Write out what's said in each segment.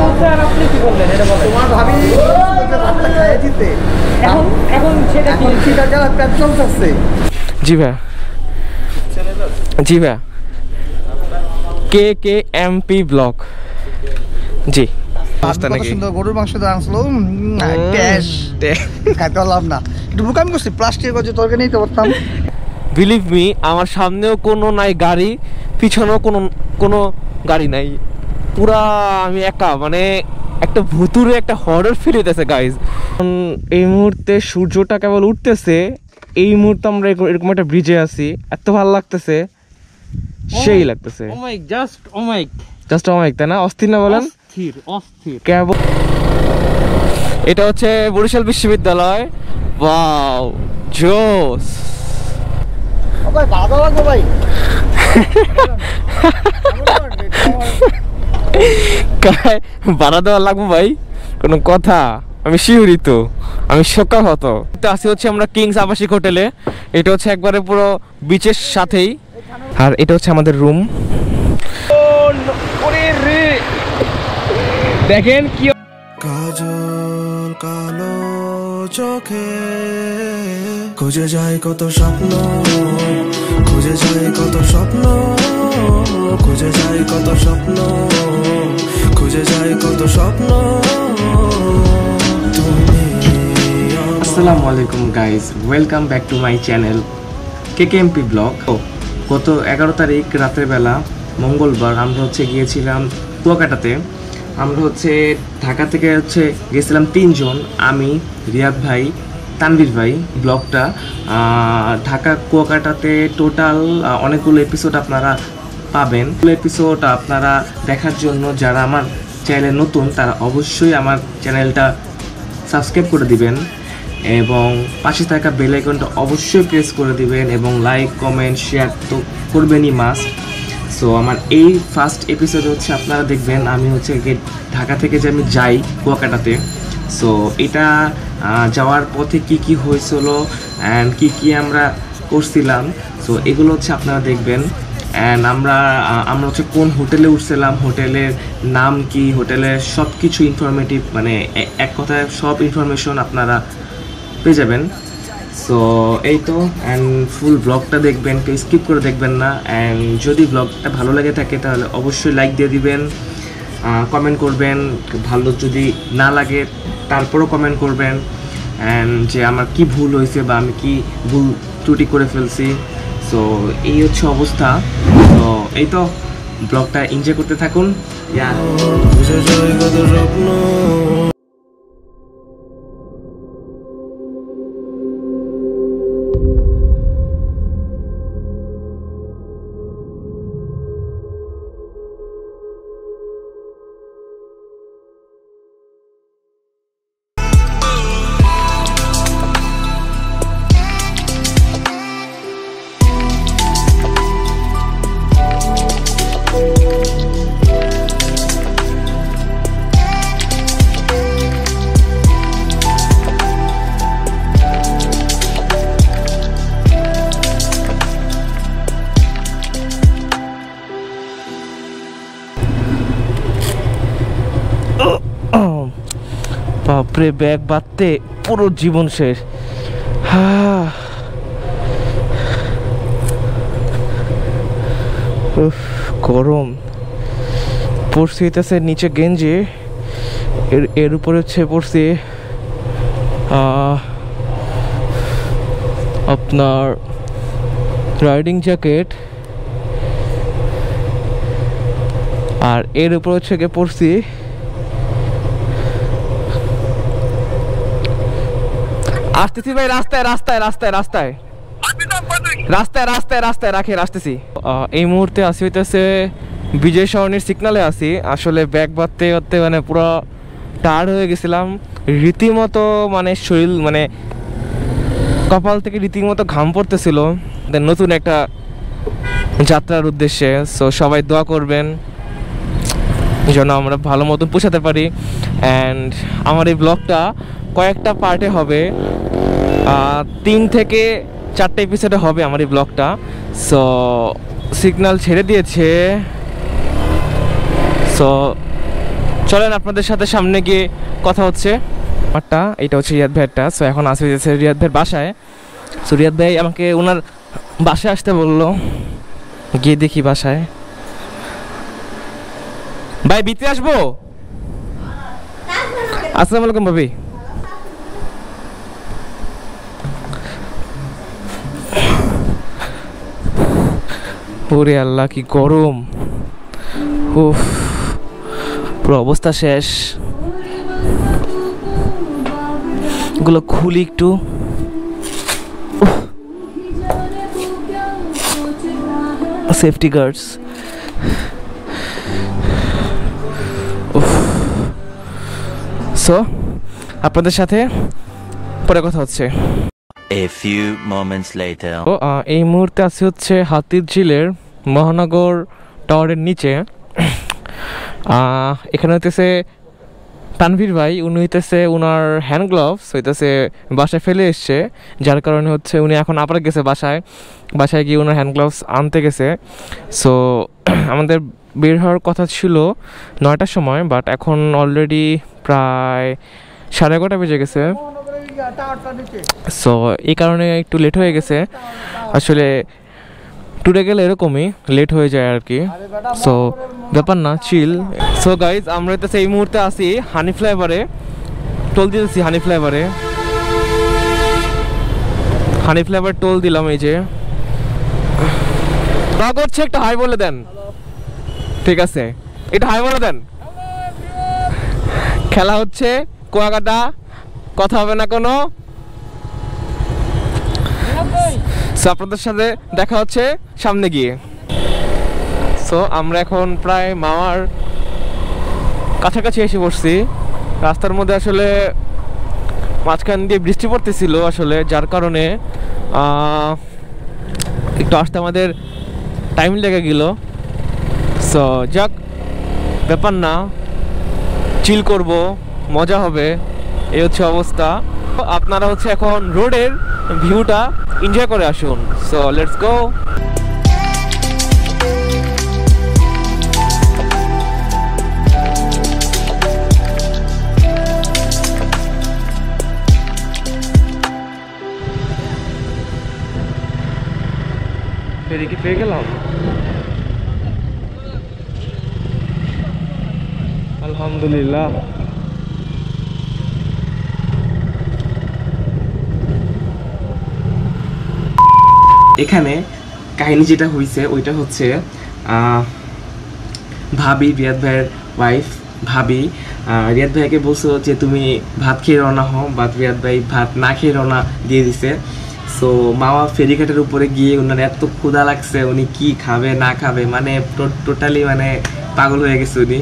বলছে আর আপনি কি বললেন? এটা বলতে তোমার ভাবি ভাতটা খাইয়ে দিতে এখন এখন সেটা কি? এখন সেটা যারা পেট চলতেছে। জি ভাই, জি ভাই, KKMP ব্লগ। জি সুন্দর গরুর মাংস আনছিল, খাইতে পারলাম না, একটু বুকামি করছি, প্লাস্টিকের গজে তরকারি নিতে পারতাম। বিলিভ মি, আমার সামনেও কোনো নাই গাড়ি, পিছনেও কোনো গাড়ি নাই, পুরা আমি একা, মানে একটা ভুতুরে একটা হরর ফিল হইতেছে গাইজ। এই মুহূর্তে সূর্যটা কেবল উঠতেছে, এই মুহূর্তে আমরা এরকম একটা ব্রিজে আছি, এত ভালো লাগতেছে, সেই লাগতেছে। জাস্ট অমাইক, তাই না? অস্থির না বলেন? অস্থির কেবল। এটা হচ্ছে বরিশাল বিশ্ববিদ্যালয়। ওয়াও, জোস। ভাই ভালো লাগবে ভাই। ভাড়া দেওয়া লাগবো ভাই? কোনো কথা? আমি শিউরিত, আমি সকাল হতো আসি হচ্ছে আমরা কিংস আবাসিক হোটেলে। এটা হচ্ছে একবারে পুরো বিচের সাথেই, আর এটা হচ্ছে আমাদের রুম। দেখেন কি কাজল কালো চোখে খুঁজে যায় কত স্বপ্ন, খুঁজে যায় কত স্বপ্ন, খুঁজে যায় কত স্বপ্ন, খুঁজে যায় কত স্বপ্ন। আসসালামু আলাইকুম guys, welcome back to my channel KKMP blog. গত 11 তারিখ রাতের বেলা মঙ্গলবার আমরা হচ্ছে গিয়েছিলাম কুয়াকাটাতে। আমরা হচ্ছে ঢাকা থেকে হচ্ছে গেছিলাম 3 জন, আমি, রিয়াদ ভাই, তানভীর ভাই। ব্লগটা ঢাকা কুয়াকাটাতে টোটাল অনেকগুলো এপিসোড আপনারা পাবেন। এপিসোড আপনারা দেখার জন্য যারা আমার চ্যানেলে নতুন তারা অবশ্যই আমার চ্যানেলটা সাবস্ক্রাইব করে দিবেন এবং পাশে থাকা বেল আইকনটা অবশ্যই প্রেস করে দিবেন এবং লাইক কমেন্ট শেয়ার তো করবেনই মাস্ট। সো আমার এই ফার্স্ট এপিসোড হচ্ছে আপনারা দেখবেন আমি হচ্ছে ঢাকা থেকে যে আমি যাই কুয়াকাটাতে। সো এটা যাওয়ার পথে কি কি হয়েছিল অ্যান্ড কি আমরা করছিলাম, সো এগুলো হচ্ছে আপনারা দেখবেন। অ্যান্ড আমরা হচ্ছে কোন হোটেলে উঠছিলাম, হোটেলের নাম কি, হোটেলের সব কিছু ইনফরমেটিভ, মানে এক কথায় সব ইনফরমেশন আপনারা পেয়ে যাবেন। সো এই তো, অ্যান্ড ফুল ব্লগটা দেখবেন, কেউ স্কিপ করে দেখবেন না। অ্যান্ড যদি ব্লগটা ভালো লেগে থাকে তাহলে অবশ্যই লাইক দিয়ে দিবেন, কমেন্ট করবেন, ভালো যদি না লাগে তারপরেও কমেন্ট করবেন, অ্যান্ড যে আমার কি ভুল হয়েছে বা আমি কি ভুল ত্রুটি করে ফেলছি। সো এই হচ্ছে অবস্থা। তো এই তো, ব্লগটা এনজয় করতে থাকুন। বাপরে, ব্যাগ বাঁধতে পুরো জীবন শেষ। গরম পড়ছি, হইতেছে নিচে গেঞ্জি, এর উপরে হচ্ছে পড়ছি আপনার রাইডিং জ্যাকেট, আর এর উপর হচ্ছে গিয়ে পড়ছি আসতেছি ভাই, রাস্তায় রাস্তায় রাস্তায় রাস্তায় রাস্তায় রাস্তায় রাস্তায় রাখে আসতেছি। এই মুহূর্তে আসি হইতেছে বিজয় সরণির সিগনালে আছি। আসলে ব্যাগ বাঁধতে বাঁধতে মানে পুরো টায়ার্ড হয়ে গেছিলাম রীতিমতো, মানে শরীর মানে কপাল থেকে রীতিমতো ঘাম পড়তেছিল নতুন একটা যাত্রার উদ্দেশ্যে। সো সবাই দোয়া করবেন যেন আমরা ভালো মতন পৌঁছাতে পারি। অ্যান্ড আমার এই ব্লগটা কয়েকটা পার্টে হবে, 3 থেকে 4টে এপিসোডে হবে আমার এই ব্লগটা। সো সিগন্যাল ছেড়ে দিয়েছে, সো চলেন আপনাদের সাথে সামনে গিয়ে কথা হচ্ছে। আমারটা এটা হচ্ছে রিয়াদ ভাইয়েরটা। সো এখন আসে যেছে রিয়াদ ভাইয়ের বাসায়। সো রিয়াদ ভাই আমাকে ওনার বাসায় আসতে বললো, গিয়ে দেখি বাসায়। ভাই ভিতরে আসবো? আসসালামু আলাইকুম ভাবি। ওরে আল্লাহ কি গরম, উফ পুরো অবস্থা শেষ। এগুলো খুলি একটু। Safety guards. সো আপনাদের সাথে পরে কথা হচ্ছে। A few moments later. এই মুহূর্তে আছি হচ্ছে হাতিরঝিলের মহানগর টাওয়ারের নিচে। এখানে হইতেছে তানভীর ভাই, উনি হইতেছে ওনার হ্যান্ড গ্লাভস হইতেছে বাসায় ফেলে এসছে, যার কারণে হচ্ছে উনি এখন আবার গেছে বাসায় গিয়ে ওনার হ্যান্ড গ্লাভস আনতে গেছে। সো আমাদের বের হওয়ার কথা ছিল 9টার সময়, বাট এখন অলরেডি প্রায় 11:30 বেজে গেছে। সো এই কারণে একটু লেট হয়ে গেছে। আসলে ট্যুরে গেলে এরকমই লেট হয়ে যায় আর কি। সো ব্যাপার না, চিল। সো গাইজ আমরা তো এই মুহূর্তে আছি হানি ফ্লাইওভারে, টোল দিতেছি হানি ফ্লাইওভার টোল দিলাম। এই যে করছে, একটা হাই বলে দেন। ঠিক আছে, এটা হাই বলে দেন। খেলা হচ্ছে কুয়াকাটা, কথা হবে না কোনো। সো আপনাদের সাথে দেখা হচ্ছে সামনে গিয়ে। সো আমরা এখন প্রায় মামার কাছাকাছি এসে পড়ছি। রাস্তার মধ্যে আসলে মাঝখান দিয়ে বৃষ্টি পড়তেছিল আসলে, যার কারণে একটু আসতে আমাদের টাইম লেগে গেল। সো যাক, ব্যাপার না, চিল করব, মজা হবে, এই হচ্ছে অবস্থা। আপনারা হচ্ছে এখন রোডের ভিউটা এনজয় করে আসুন। So let's go. ফেরি কি পেয়ে গেলাম? আলহামদুলিল্লাহ। এখানে কাহিনী যেটা হয়েছে ওইটা হচ্ছে ভাবি, রিয়াদ ভাইয়ের ওয়াইফ ভাবি রিয়াদ ভাইকে বলছো যে তুমি ভাত খেয়ে রওনা হও, বাট রিয়াদ ভাই ভাত না খেয়ে রওনা দিয়ে দিছে। সো মামা ফেরিঘাটের উপরে গিয়ে ওনার এত ক্ষুধা লাগছে, উনি কি খাবে না খাবে মানে টোটালি মানে পাগল হয়ে গেছে উনি।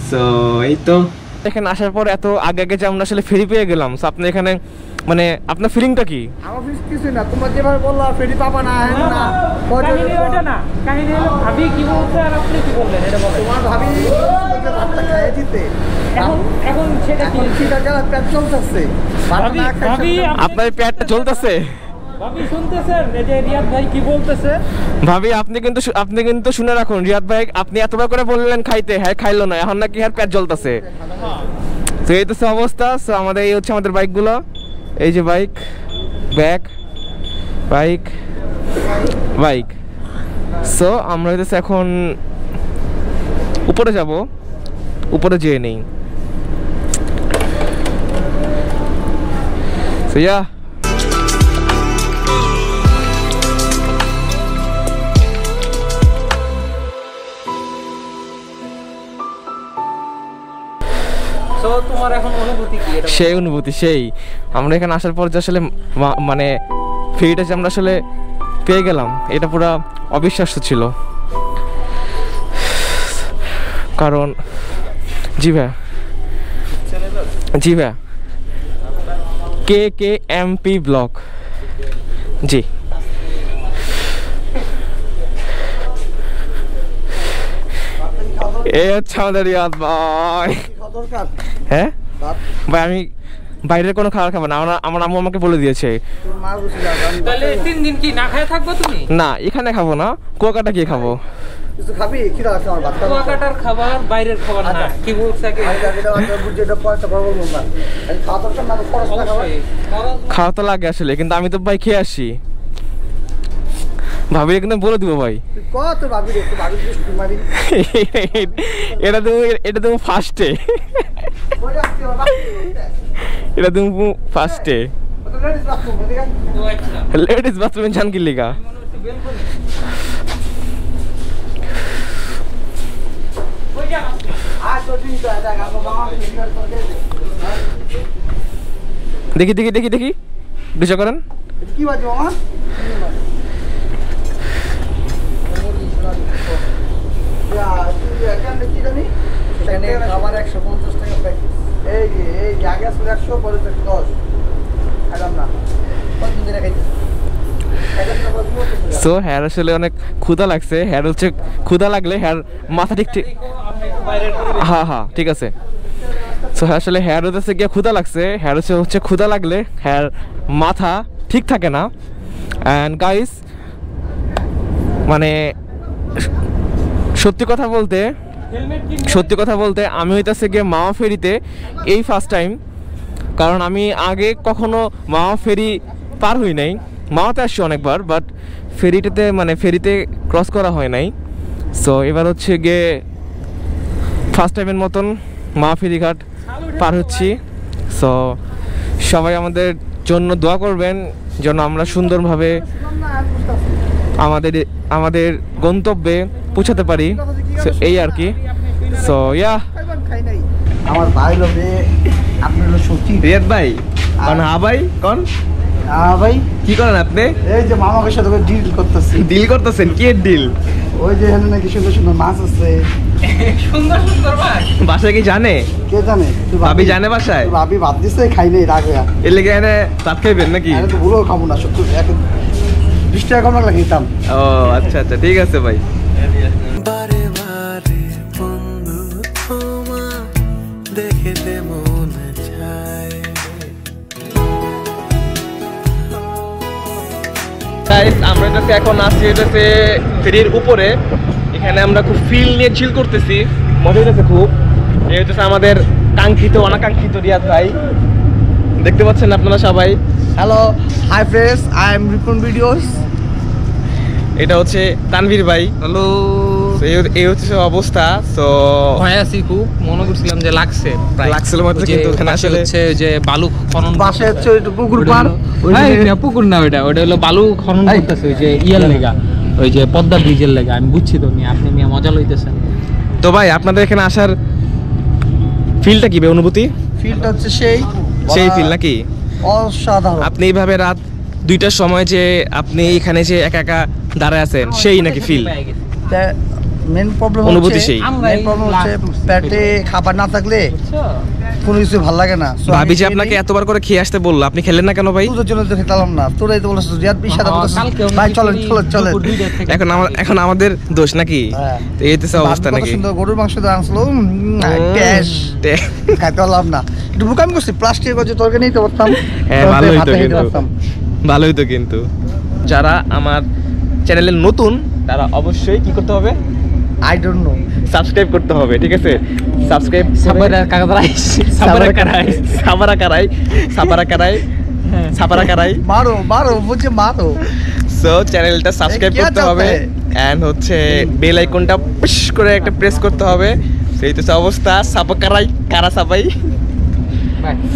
সো এই তো এখানে আসার পর এত আগে যে আমরা আসলে ফেরি পেয়ে গেলাম। সো আপনি এখানে মানে আপনার ফিলিংটা কি? আমার ফিলিং কিছুই না, তোমরা যেভাবে বললা ফেরি পাবা না, না কাহিনী ওটা না, কাহিনী হলো ভাবি কি বলছে আর আপনি কি বললেন এটা বলেন। তোমার ভাবি ভাতটা খাইয়ে দিতে, এখন সেটা কি? সেটা গেল পেট চলতেছে, ভাবি আপনার পেটটা জ্বলতেছে। ভাবি শুনতেছেন এই যে রিয়াদ ভাই কি বলতেছে? ভাবি আপনি কিন্তু শুনে রাখুন, রিয়াদ ভাই আপনি এতবার করে বললেন খাইতে, হ্যাঁ খাইলো না, এখন নাকি হ্যাঁ পেট জ্বলতেছে। তো এই তো অবস্থা। সো আমাদের এই হচ্ছে আমাদের বাইকগুলো, এই যে বাইক। সো আমরা হইতেছে এখন উপরে যাব, উপরে যেয়ে নেই। সো ইয়া তোমার এখন অনুভূতি কি? সেই অনুভূতি সেই আমরা এখানে আসার পর যে আসলে মানে ফেরিটা যে আমরা আসলে পেয়ে গেলাম, এটা পুরো অবিশ্বাস্য ছিল। কারণ জি ভাই KKMP ব্লগ, জি এই হচ্ছে আমাদের রিয়াদ ভাই। হ্যাঁ ভাই, আমি বাইরের কোনো খাবার খাবো না, আমার আম্মু আমাকে বলে দিয়েছে। তাহলে 3 দিন কি না খেয়ে থাকবো তুমি? না, এখানে খাবো না, কুয়াকাটা গিয়ে খাবো। কিছু খাবি কি রাখছ আমার ভাত কুয়াকাটার খাবার বাইরের খাবার না কি বলছ কি এটা পয়সা বড় বলবো না এই খাওয়াটা না খরচ না খাবার খাওয়া তো লাগে আসলে, কিন্তু আমি তো ভাই খেয়ে আসি। ভাবি কিন্তু বলে দিব ভাই। কত ভাবি রে একটু ভাবি দিস মারি এটা তুমি ফার্স্টে, এটা তুমি ফার্স্টে লেডিস বাথরুমে যান কি লিগা? দেখি দেখি দেখি দেখি দুশো করেন কি বাজে মামা আমার 150 টাকা প্যাকেজ এই আগে আসলে 100 পরে 10 খাইলাম না কতদিন ধরে খাইছি। সো হ্যার আসলে অনেক ক্ষুধা লাগছে। হ্যার হচ্ছে ক্ষুধা লাগলে হ্যার মাথা ঠিক ঠিক হ্যাঁ হ্যাঁ ঠিক আছে। সো আসলে হ্যার হচ্ছে গিয়ে ক্ষুধা লাগছে, হ্যার হচ্ছে ক্ষুধা লাগলে হ্যার মাথা ঠিক থাকে না। অ্যান্ড গাইস মানে সত্যি কথা বলতে আমি হইতাছে গিয়ে মামা ফেরিতে এই ফার্স্ট টাইম, কারণ আমি আগে কখনো মামা ফেরি পার হই নাই। মামাতে আসছি অনেকবার, বাট ফেরিতে ক্রস করা হয় নাই। সো এবার হচ্ছে গিয়ে ফার্স্ট টাইমের মতন মামা ফেরিঘাট পার হচ্ছি। সো সবাই আমাদের জন্য দোয়া করবেন যেন আমরা সুন্দরভাবে আমাদের গন্তব্যে পৌঁছাতে পারি, এই আর কি। সো আমার ভাই লোকে আপনার সত্যি রিয়াদ ভাই কোন হ্যাঁ ভাই কোন হ্যাঁ ভাই কি করেন আপনি? এই যে মামাকে সাথে ডিল করতেছেন। কি ডিল? ওই যে এখানে নাকি সুন্দর সুন্দর মাছ আছে। সুন্দর সুন্দর মাছ বাসায় কি জানে? কে জানে? ভাবি জানে বাসায়? ভাবি ভাত দিচ্ছে খাই নাই রাগ হইয়া। এর লেগে এনে ভাত খাইবেন নাকি? আমি তো ভুলেও খাবো না, সত্যি 20 টাকা কম লাগলে খেতাম। ও আচ্ছা আচ্ছা ঠিক আছে ভাই। বারে বারে বন্ধু তোমার দেখতে মন চায়। গাইস আমরা এটাতে এখন আসছি এটাতে ফেরির উপরে। এখানে আমরা খুব ফিল নিয়ে চিল করতেছি, মজা হইতেছে খুব। এই হচ্ছে আমাদের কাঙ্ক্ষিত অনাকাঙ্ক্ষিত রিয়াদ ভাই, দেখতে পাচ্ছেন আপনারা সবাই। Hello hi friends, I am Ripon videos. এটা হচ্ছে তানভীর ভাই। হ্যালো এই হচ্ছে অবস্থা। তো ভয় আছি খুব, মনে করছিলাম যে লাগছে কিন্তু এখানে আসলে হচ্ছে যে বালু খনন বাসে হচ্ছে একটু পুকুর পার। পুকুর না, ওটা হলো বালু খনন করতেছে ওই যে ইয়ার লেগা, ওই যে পদ্মা ব্রিজের লেগা। আমি বুঝছি তো আপনি মজা লইতেছেন। তো ভাই আপনাদের এখানে আসার ফিলটা কি, অনুভূতি? ফিলটা হচ্ছে সেই ফিল নাকি? অসাধারণ। আপনি এইভাবে রাত 2টার সময় যে আপনি এখানে যে একা একা দাঁড়ায় আছেন, সেই নাকি ফিল? মেন প্রবলেম অনুভূতি সেই। মেন প্রবলেম হচ্ছে পেটে খাবার না থাকলে কোনো কিছু ভালো লাগে না। ভাবি যে আপনাকে এতবার করে খেয়ে আসতে বললো, আপনি খেলেন না কেন ভাই? তোর জন্য তো খেতাম না, তোরাই তো বলছিস রিয়াদ বিশ সাথে বলছিস ভাই চলেন। এখন আমাদের দোষ নাকি? তো এই তো অবস্থা নাকি? সুন্দর গরুর মাংস তো আনছিল, খাইতে পারলাম না। একটু বুকামি করছি, প্লাস্টিকের গজে তরকারি নিতে পারতাম। হ্যাঁ ভালোই তো কিন্তু যারা আমার চ্যানেলে নতুন তারা অবশ্যই কি করতে হবে? আই ডোন্ট নো, সাবস্ক্রাইব করতে হবে, ঠিক আছে? সাবস্ক্রাইব মারো বুঝে মারো। সো চ্যানেলটা সাবস্ক্রাইব করতে হবে এন্ড হচ্ছে বেল আইকনটা পুশ করে একটা প্রেস করতে হবে। সেই তো অবস্থা, সাবস্ক্রাইব কারা সবাই।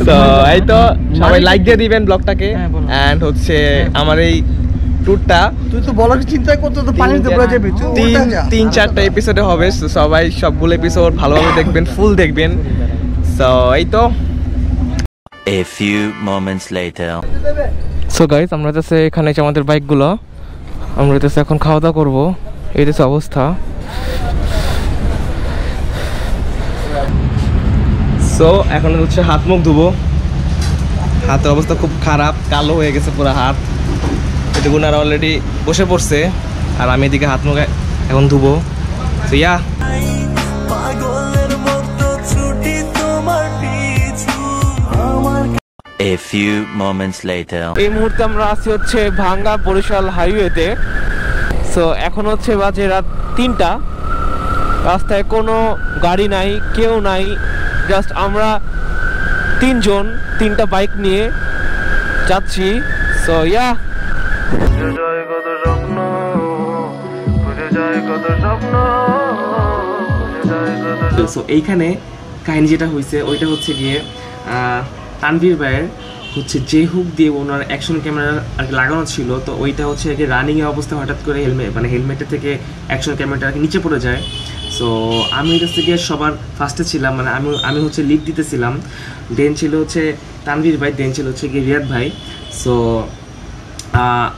তো এই তো সবাই লাইক দিয়ে দিবেন ব্লগটাকে। এন্ড হচ্ছে আমার এই ট্যুরটা তুই তো বলার চিন্তা করতে তো পানিতে পড়ে যাবি। 3-4টা এপিসোডে হবে। সবাই সবগুলো এপিসোড ভালোভাবে দেখবেন, ফুল দেখবেন। সো এই তো A few moments later. So guys আমরা যাচ্ছে এখানে আমাদের বাইকগুলো, আমরা যাচ্ছে এখন খাওয়া দাওয়া করবো। এই হচ্ছে অবস্থা। সো এখন হচ্ছে হাত মুখ ধুবো। হাতের অবস্থা খুব খারাপ, কালো হয়ে গেছে পুরো হাত। এটা গুনার অলরেডি বসে পড়ছে, আর আমি এদিকে হাত মুখ এখন ধুবো। তো ইয়া A few moments later. এই মুহূর্তে আমরা আছি হচ্ছে ভাঙ্গা বরিশাল হাইওয়েতে। সো এখন হচ্ছে বাজে রাত 3টা, রাস্তায় কোনো গাড়ি নাই, কেউ নাই, জাস্ট আমরা 3 জন 3টা বাইক নিয়ে যাচ্ছি। সো ইয়া সো এইখানে কাহিনী যেটা হয়েছে ওইটা হচ্ছে গিয়ে তানভীর ভাইয়ের হচ্ছে যে হুক দিয়ে ওনার অ্যাকশন ক্যামেরা আর কি লাগানো ছিল, তো ওইটা হচ্ছে আর কি রানিংয়ের অবস্থায় হঠাৎ করে হেলমেটের থেকে অ্যাকশন ক্যামেরাটা আর কি নিচে পড়ে যায়। সো আমি এটা থেকে সবার ফার্স্টে ছিলাম, মানে আমি হচ্ছে লিড দিতেছিলাম, দেন ছিল হচ্ছে তানভীর ভাই, দেন ছিল হচ্ছে গিয়ে রিয়াদ ভাই। সো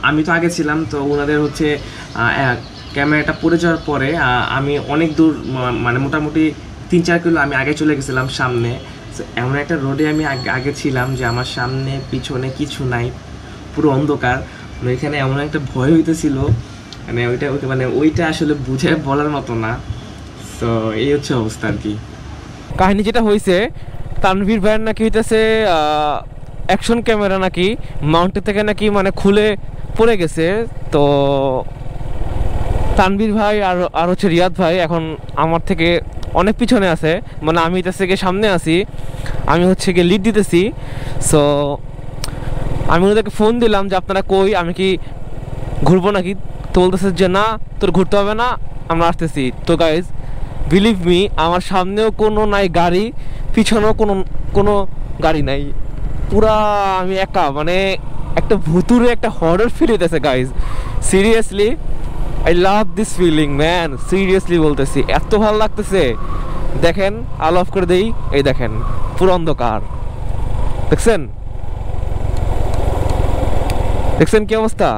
আমি তো আগে ছিলাম, তো ওনাদের হচ্ছে ক্যামেরাটা পড়ে যাওয়ার পরে আমি অনেক দূর, মানে মোটামুটি 3-4 কিলো আমি আগে চলে গেছিলাম সামনে। সো এমন একটা রোডে আমি আগে ছিলাম যে আমার সামনে পিছনে কিছু নাই, পুরো অন্ধকার। মানে এখানে এমন একটা ভয় হইতেছিল, মানে ওইটা আসলে বুঝে বলার মতো না। তো এই হচ্ছে অবস্থা আর কি। কাহিনী যেটা হয়েছে, তানভীর ভাইয়ের নাকি হইতেছে অ্যাকশন ক্যামেরা নাকি মাউন্টেন থেকে নাকি মানে খুলে পড়ে গেছে। তো তানভীর ভাই আর হচ্ছে রিয়াদ ভাই এখন আমার থেকে অনেক পিছনে আছে, মানে আমি এটার থেকে সামনে আছি, আমি হচ্ছে গিয়ে লিড দিতেছি। সো আমি ওদেরকে ফোন দিলাম যে আপনারা কই, আমি কি ঘুরবো নাকি? তো বলতেছে যে না, তোর ঘুরতে হবে না, আমরা আসতেছি। তো গাইজ বিলিভ মি, আমার সামনেও কোনো নাই গাড়ি, পিছনেও কোনো গাড়ি নাই, পুরা আমি একা, মানে একটা ভুতুরে একটা হরর ফিল হইতেছে guys. Seriously I love this feeling man, seriously বলতেছি, এত ভালো লাগতেছে। দেখেন আলো অফ করে দেই, এই দেখেন পুরো অন্ধকার, দেখছেন কি অবস্থা?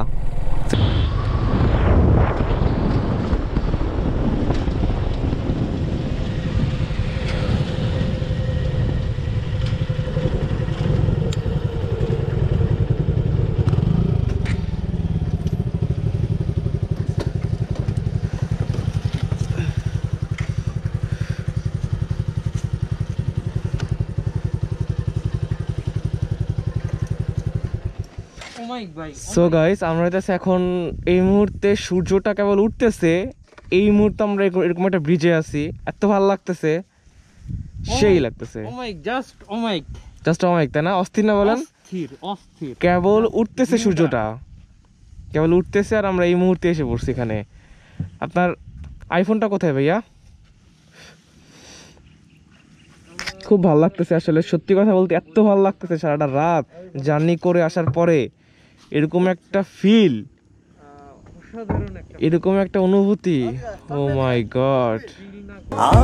সো গাইস আমরা এখন এই মুহূর্তে সূর্যটা কেবল উঠতেছে, এই মুহূর্তে আমরা এরকম একটা ব্রিজে আছি, এত ভালো লাগতেছে, সেই লাগতেছে, জাস্ট অমাইক, তাই না? অস্থির না বলেন? কেবল উঠতেছে সূর্যটা, কেবল উঠতেছে, আর আমরা এই মুহূর্তে এসে পড়ছি এখানে। আপনার আইফোনটা কোথায় ভাইয়া? খুব ভালো লাগতেছে আসলে, সত্যি কথা বলতে এত ভালো লাগতেছে। সারাটা রাত জার্নি করে আসার পরে এরকম একটা ফিল, এরকম একটা অনুভূতি, ও মাই গড।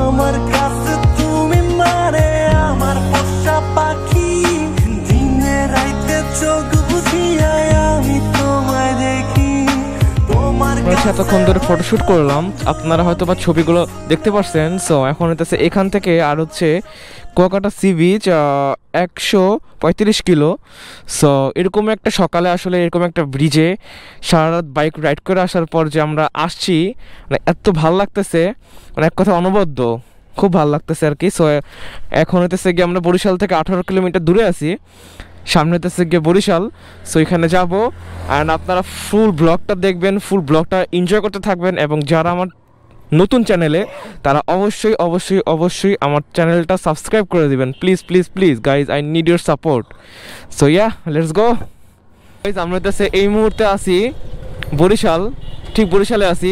আমার কাছে তুমি মানে আমার পোষা পাখি, দিনে রাইতে চোখ বুঝিয়া আমি তোমায় দেখি। এতক্ষণ ধরে ফটোশুট করলাম, আপনারা হয়তো বা ছবিগুলো দেখতে পাচ্ছেন। সো এখন হইতেছে এখান থেকে আর হচ্ছে Kuakata sea beach 135 kilo. So এরকম একটা সকালে আসলে এরকম একটা ব্রিজে সারা রাত বাইক রাইড করে আসার পর যে আমরা আসছি, মানে এত ভালো লাগতেছে, মানে এক কথা অনবদ্য, খুব ভালো লাগতেছে আর কি। সো এখন হইতেছে গিয়ে আমরা বরিশাল থেকে 18 কিলোমিটার দূরে আছি, সামনে হইতেছে গিয়ে বরিশাল। সো এখানে যাবো, অ্যান্ড আপনারা ফুল ব্লগটা দেখবেন, ফুল ব্লগটা এনজয় করতে থাকবেন। এবং যারা আমার নতুন চ্যানেলে, তারা অবশ্যই অবশ্যই অবশ্যই আমার চ্যানেলটা সাবস্ক্রাইব করে দিবেন, please please please guys, I need your support. So yeah, let's go guys. আমরা হইতেছে এই মুহূর্তে আছি বরিশাল, ঠিক বরিশালে আছি।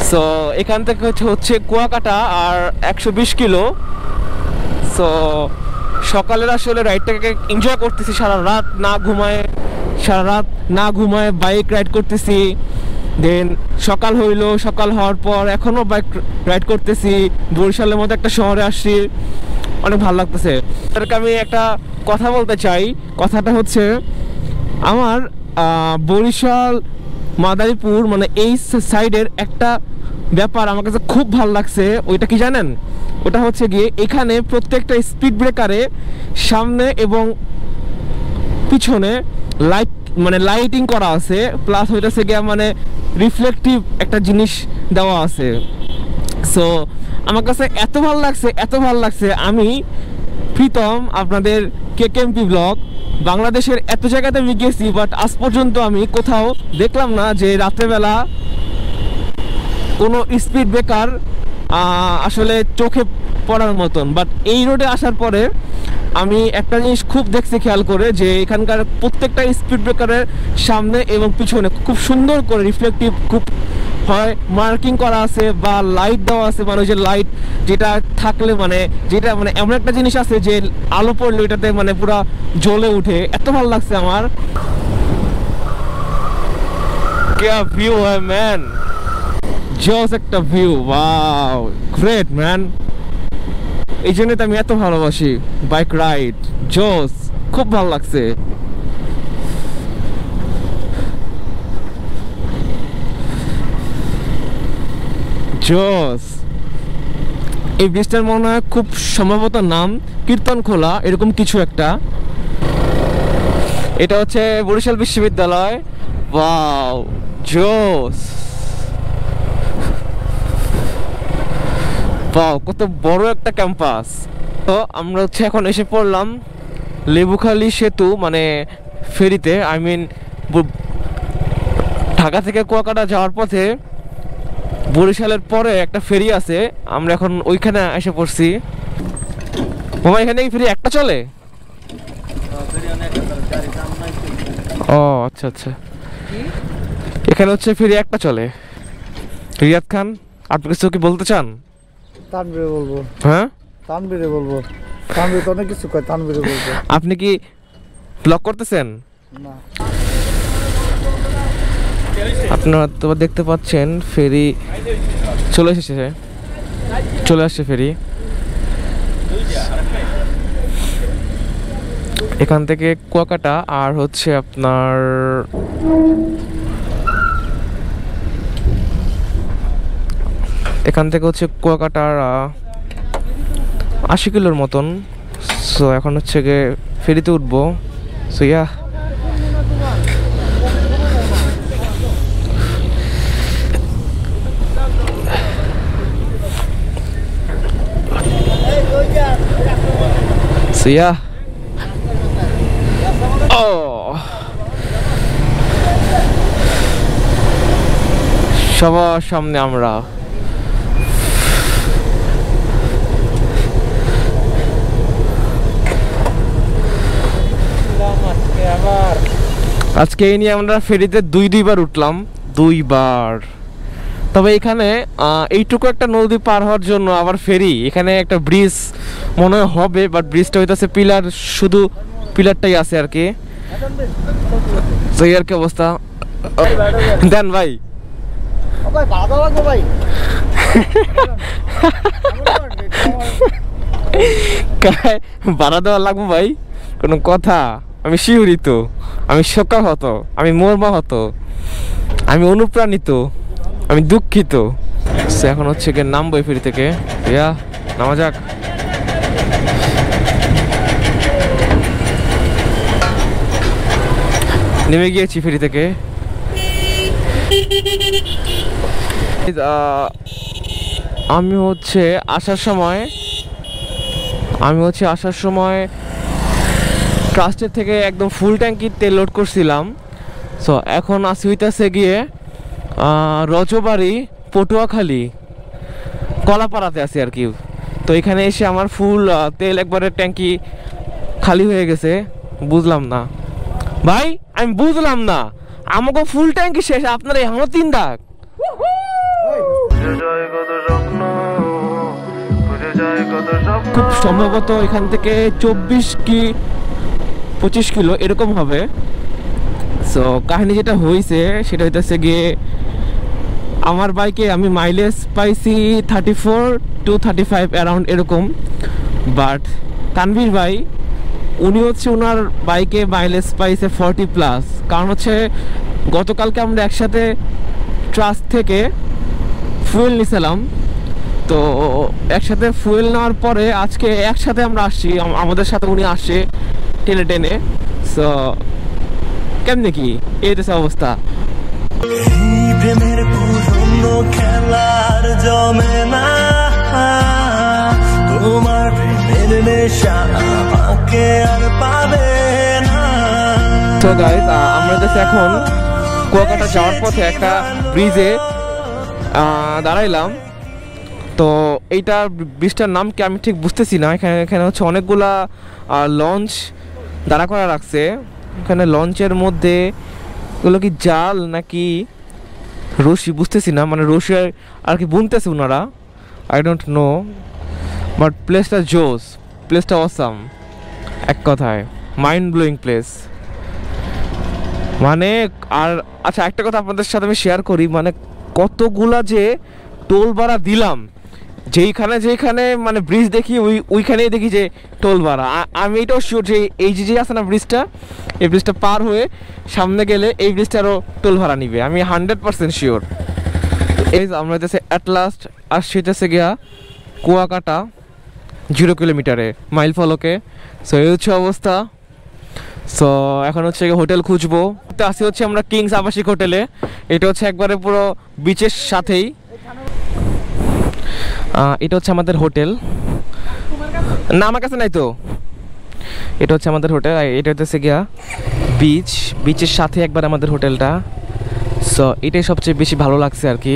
সো এখান থেকে হচ্ছে কুয়াকাটা আর 120 কিলো। সো সকালের আসলে রাইডটাকে এনজয় করতেছি, সারা রাত না ঘুমায় বাইক রাইড করতেছি। দেন সকাল হইলো, সকাল হওয়ার পর এখনও বাইক রাইড করতেছি, বরিশালের মতো একটা শহরে আসছি, অনেক ভালো লাগতেছে। তাদেরকে আমি একটা কথা বলতে চাই, কথাটা হচ্ছে আমার বরিশাল মাদারীপুর মানে এই সাইডের একটা ব্যাপার আমার কাছে খুব ভালো লাগছে। ওইটা কি জানেন? ওটা হচ্ছে গিয়ে এখানে প্রত্যেকটা স্পিড ব্রেকারে সামনে এবং পিছনে লাইটিং করা আছে, প্লাস হইতেছে গিয়ে মানে রিফ্লেকটিভ একটা জিনিস দেওয়া আছে। সো আমার কাছে এত ভালো লাগছে। আমি প্রীতম, আপনাদের কেকেএমপি ব্লগ বাংলাদেশের এত জায়গাতে আমি গেছি, বাট আজ পর্যন্ত আমি কোথাও দেখলাম না যে রাত্রেবেলা কোনো স্পিড ব্রেকার আসলে চোখে পড়ার মতন। বাট এই রোডে আসার পরে আমি একটা জিনিস খুব দেখছি খেয়াল করে, যে এখানকার প্রত্যেকটা স্পিড ব্রেকারের সামনে এবং পিছনে খুব সুন্দর করে রিফ্লেকটিভ খুব হয় মার্কিং করা আছে বা লাইট দেওয়া আছে, মানে ওই যে লাইট যেটা থাকলে মানে যেটা মানে এমন একটা জিনিস আছে যে আলো পড়লে এটাতে মানে পুরো জ্বলে উঠে। এত ভালো লাগছে আমার। क्या व्यू है मैन, জোস একটা ভিউ, ওয়াও গ্রেট ম্যান। এই জন্য তো আমি এত ভালোবাসি বাইক রাইড, জোস, খুব ভালো লাগছে। জোস। এই ব্রিজটার মনে হয় খুব সম্ভবত নাম কীর্তনখোলা, এরকম কিছু একটা। এটা হচ্ছে বরিশাল বিশ্ববিদ্যালয়। ওয়াও জোস, ওয়াও কত বড় একটা ক্যাম্পাস। তো আমরা হচ্ছে এখন এসে পড়লাম লেবুখালী সেতু মানে ফেরিতে। আই মিন ঢাকা থেকে কুয়াকাটা যাওয়ার পথে বরিশালের পরে একটা ফেরি আছে, আমরা এখন ওইখানে এসে পড়ছি। মামা এখানে কি ফেরি একটা চলে? ও আচ্ছা আচ্ছা, এখানে হচ্ছে ফেরি একটা চলে। রিয়াদ খান, আপনি কিছু কি বলতে চান? তানভীরে বলবো। হ্যাঁ তানভীরে বলবো, তানভীর তো অনেক কিছু কয়, তানভীরে বলবো। আপনি কি ব্লগ করতেছেন? না। আপনারা তো দেখতে পাচ্ছেন ফেরি চলে এসেছে, চলে আসছে ফেরি। এখান থেকে কুয়াকাটা আর হচ্ছে আপনার এখান থেকে হচ্ছে কুয়াকাটার 80 কিলোর মতন। সো এখন হচ্ছে গিয়ে ফেরিতে উঠবো। সো ইয়া সবার সামনে আমরা আজকে এই নিয়ে আমরা ফেরিতে দুইবার উঠলাম, দুইবার। তবে এখানে এইটুকু একটা নদী পার হওয়ার জন্য আবার ফেরি, এখানে একটা ব্রিজ মনে হবে, বাট ব্রিজটা হইতেছে পিলার, শুধু পিলারটাই আছে আর কি। তো এই আর কি অবস্থা। দেন ভাই, ভাড়া দেওয়া লাগবো ভাই? কোনো কথা? আমি শিহরিত, আমি শোকাহত, আমি মর্মাহত, আমি অনুপ্রাণিত, আমি দুঃখিত। এখন হচ্ছে গিয়ে নামবো এই ফেরি থেকে। ইয়া নামা যাক। নেমে গিয়েছি ফেরি থেকে। আমি হচ্ছে আসার সময় ট্রাস্টের থেকে একদম ফুল ট্যাঙ্কি তেল লোড করছিলাম। সো এখন আসি হইতেছে গিয়ে রজবাড়ি, পটুয়াখালী, কলাপাড়াতে আছি আর কি। তো এখানে এসে আমার ফুল তেল একবারে ট্যাঙ্কি খালি হয়ে গেছে। বুঝলাম না ভাই, আমি বুঝলাম না, আমাকে ফুল ট্যাঙ্কি শেষ, আপনারা এখনো 3 দাগ। খুব সম্ভবত এখান থেকে 24 কি 25 কিলো এরকম হবে। সো কাহিনী যেটা হয়েছে সেটা হইতেছে গিয়ে আমার বাইকে আমি মাইলেজ পাইছি 34 to 35 অ্যারাউন্ড এরকম। বাট তানভীর ভাই উনি হচ্ছে ওনার বাইকে মাইলেজ পাইছে 40+। কারণ হচ্ছে গতকালকে আমরা একসাথে ট্রাস্ট থেকে ফুয়েল নিয়েছিলাম, তো একসাথে ফুয়েল নেওয়ার পরে আজকে একসাথে আমরা আসছি, আমাদের সাথে উনি আসছে টেনে টেনে। সো কেমনে কি এই অবস্থা। প্রেমের পুরনো খেলার জমে না, তোমার প্রেমের নেশা আমাকে আর পাবে না। গাইস আমরা যাচ্ছি এখন কুয়াকাটা যাওয়ার পথে একটা ব্রিজে দাঁড়াইলাম। তো এইটা ব্রিজটার নাম কি আমি ঠিক বুঝতেছি না। এখানে হচ্ছে অনেকগুলা লঞ্চ দাঁড়া করা রাখছে। এখানে লঞ্চের মধ্যে এগুলো কি জাল নাকি রশি বুঝতেছি না, মানে রশি আর কি বুনতেছে ওনারা, আই ডোন্ট নো। বাট প্লেসটা জোস, প্লেসটা অসাম, এক কথায় মাইন্ড ব্লোয়িং প্লেস। মানে আর আচ্ছা একটা কথা আপনাদের সাথে আমি শেয়ার করি, মানে কতগুলা যে টোল ভাড়া দিলাম, যেইখানে মানে ব্রিজ দেখি ওইখানেই দেখি যে টোল ভাড়া। আমি এটাও শিওর যে এই যে আছে না ব্রিজটা, এই ব্রিজটা পার হয়ে সামনে গেলে এই ব্রিজটারও টোল ভাড়া নিবে, আমি 100% শিওর। এই আমরা যাচ্ছে অ্যাট লাস্ট আর সেটাছে গিয়া কুয়াকাটা 0 কিলোমিটারে মাইল ফলকে। সো এই হচ্ছে অবস্থা। সো এখন হচ্ছে হোটেল খুঁজবো। তো আসি হচ্ছে আমরা কিংস আবাসিক হোটেলে। এটা হচ্ছে একবারে পুরো বিচের সাথেই। এটা হচ্ছে আমাদের হোটেল, না আমার কাছে নাই তো। এটা হচ্ছে আমাদের হোটেল, এটা হচ্ছে গিয়া বিচের সাথে একবার আমাদের হোটেলটা। সো এটাই সবচেয়ে বেশি ভালো লাগছে আর কি।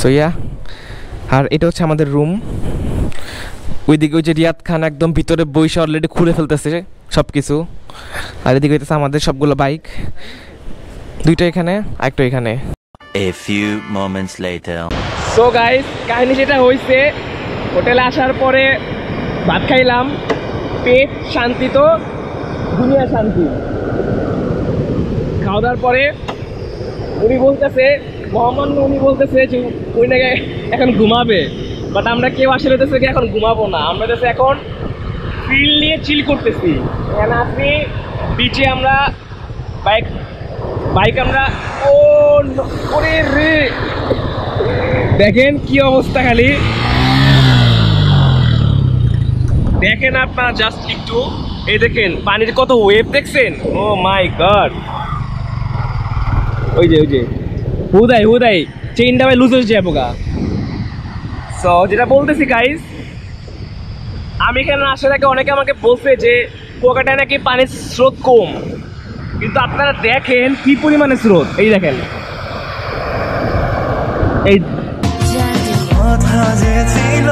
সো আর এটা হচ্ছে আমাদের রুম। ওইদিকে ওই যে রিয়াদ খান একদম ভিতরে বইসে অলরেডি খুলে ফেলতেছে সব কিছু। আর এদিকে হইতেছে আমাদের সবগুলো বাইক, দুইটা এখানে আরেকটা এখানে। A few moments later. So guys কাহিনী যেটা হয়েছে, হোটেলে আসার পরে ভাত খাইলাম, পেট শান্তি তো দুনিয়া শান্তি। খাওয়া দাওয়ার পরে উনি বলতেছে যে ওই নাকি এখন ঘুমাবে, বাট আমরা কেউ আসলে এখন ঘুমাবো না, আমরা এখন ফিল নিয়ে চিল করতেছি। এখানে আপনি বিচে আমরা বাইক আমরা ওরে রে দেখেন কি অবস্থা, খালি দেখেন আপনারা জাস্ট একটু, এই দেখেন পানির কত ওয়েভ দেখছেন, ও মাই গড। ওই যে হুদাই চেইনটা ভাই লুজ হয়ে যাবো গা। সো যেটা বলতেছি গাইস, আমি এখানে আসার আগে অনেকে আমাকে বলছে যে কুয়াকাটায় নাকি পানির স্রোত কম, কিন্তু আপনারা দেখেন কি পরিমাণে স্রোত। এই দেখেন, এই কথা যে ছিল